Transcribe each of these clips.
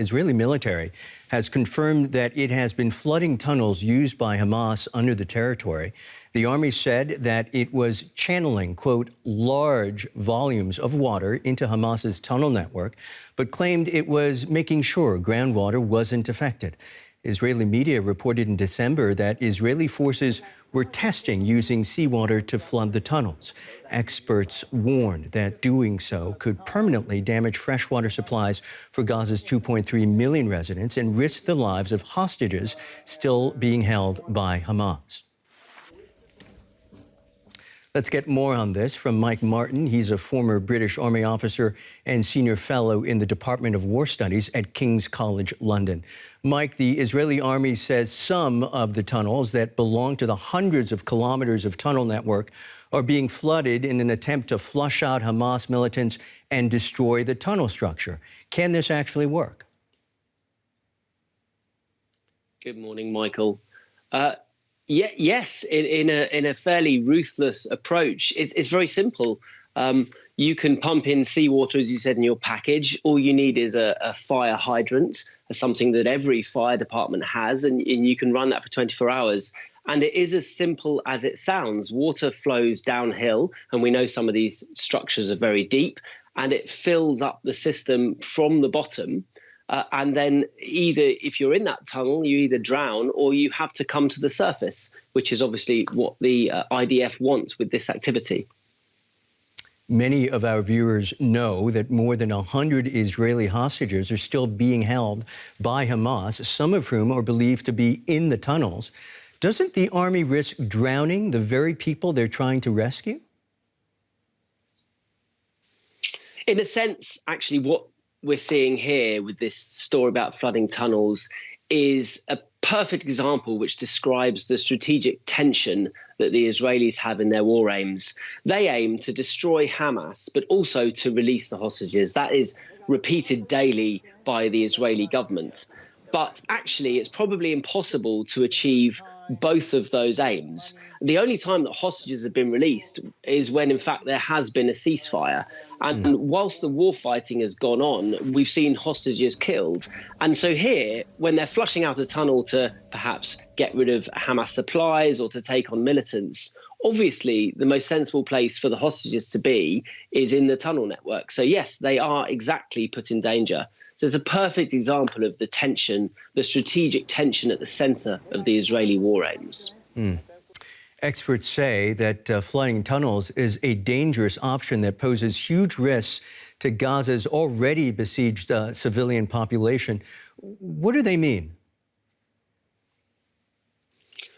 Israeli military has confirmed that it has been flooding tunnels used by Hamas under the territory. The army said that it was channeling, quote, large volumes of water into Hamas's tunnel network, but claimed it was making sure groundwater wasn't affected. Israeli media reported in December that Israeli forces were testing using seawater to flood the tunnels. Experts warned that doing so could permanently damage freshwater supplies for Gaza's 2.3 million residents and risk the lives of hostages still being held by Hamas. Let's get more on this from Mike Martin. He's a former British Army officer and senior fellow in the Department of War Studies at King's College London. Mike, the Israeli army says some of the tunnels that belong to the hundreds of kilometers of tunnel network are being flooded in an attempt to flush out Hamas militants and destroy the tunnel structure. Can this actually work? Good morning, Michael. Yes, in a fairly ruthless approach. It's very simple. You can pump in seawater, as you said, in your package. All you need is a fire hydrant, something that every fire department has, and you can run that for 24 hours. And it is as simple as it sounds. Water flows downhill, and we know some of these structures are very deep, and it fills up the system from the bottom. And then either if you're in that tunnel, you either drown or you have to come to the surface, which is obviously what the IDF wants with this activity. Many of our viewers know that more than 100 Israeli hostages are still being held by Hamas, some of whom are believed to be in the tunnels. Doesn't the army risk drowning the very people they're trying to rescue? In a sense, actually, what we're seeing here with this story about flooding tunnels is a perfect example which describes the strategic tension that the Israelis have in their war aims. They aim to destroy Hamas, but also to release the hostages. That is repeated daily by the Israeli government. But actually, it's probably impossible to achieve both of those aims. The only time that hostages have been released is when, in fact, there has been a ceasefire. And whilst the war fighting has gone on, we've seen hostages killed. And so here, when they're flushing out a tunnel to perhaps get rid of Hamas supplies or to take on militants, obviously the most sensible place for the hostages to be is in the tunnel network. So yes, they are exactly put in danger. So it's a perfect example of the tension, the strategic tension at the center of the Israeli war aims. Experts say that flooding tunnels is a dangerous option that poses huge risks to Gaza's already besieged civilian population. What do they mean?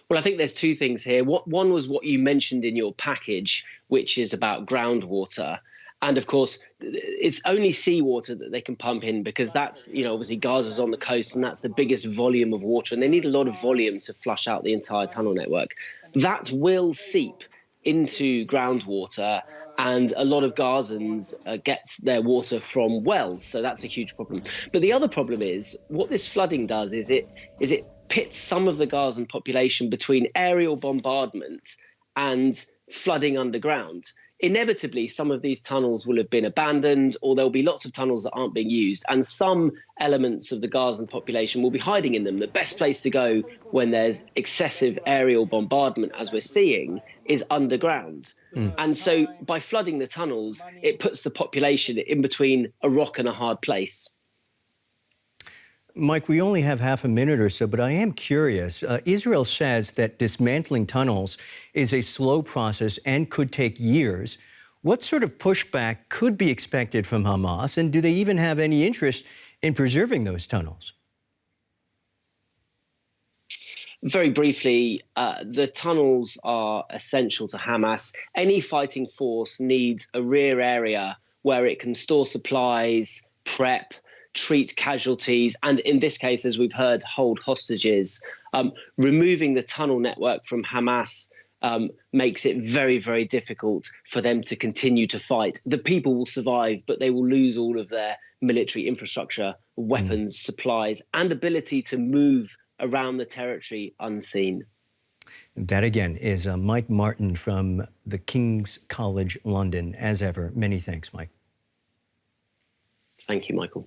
Well, I think there's two things here. One was what you mentioned in your package, which is about groundwater. And of course, it's only seawater that they can pump in because that's, obviously Gaza's on the coast and that's the biggest volume of water. And they need a lot of volume to flush out the entire tunnel network. That will seep into groundwater. And a lot of Gazans gets their water from wells. So that's a huge problem. But the other problem is what this flooding does is it pits some of the Gazan population between aerial bombardment and flooding underground. Inevitably, some of these tunnels will have been abandoned, or there'll be lots of tunnels that aren't being used, and some elements of the Gazan population will be hiding in them. The best place to go when there's excessive aerial bombardment, as we're seeing, is underground. And so by flooding the tunnels, it puts the population in between a rock and a hard place. Mike, we only have half a minute or so, but I am curious. Israel says that dismantling tunnels is a slow process and could take years. What sort of pushback could be expected from Hamas, and do they even have any interest in preserving those tunnels? Very briefly, the tunnels are essential to Hamas. Any fighting force needs a rear area where it can store supplies, prep, treat casualties, and in this case, as we've heard, hold hostages. Removing the tunnel network from Hamas makes it very, very difficult for them to continue to fight. The people will survive, but they will lose all of their military infrastructure, weapons, supplies, and ability to move around the territory unseen. That, again, is Mike Martin from the King's College London. As ever, many thanks, Mike. Thank you, Michael.